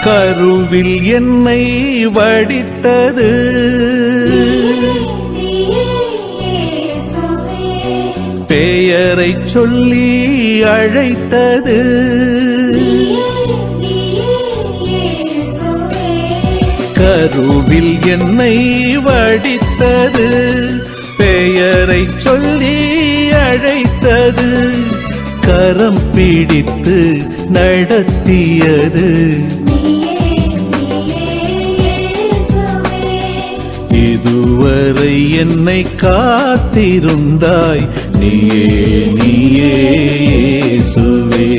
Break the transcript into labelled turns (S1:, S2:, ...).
S1: கருவில் என்னை வடித்தது பெயரை சொல்லி அழைத்தது கருவில் என்னை வடித்தது பெயரை சொல்லி அழைத்தது கரம் பிடித்து நடத்தியது இதுவரை என்னை காத்திருந்தாய் நீயே நீயே இயேசுவே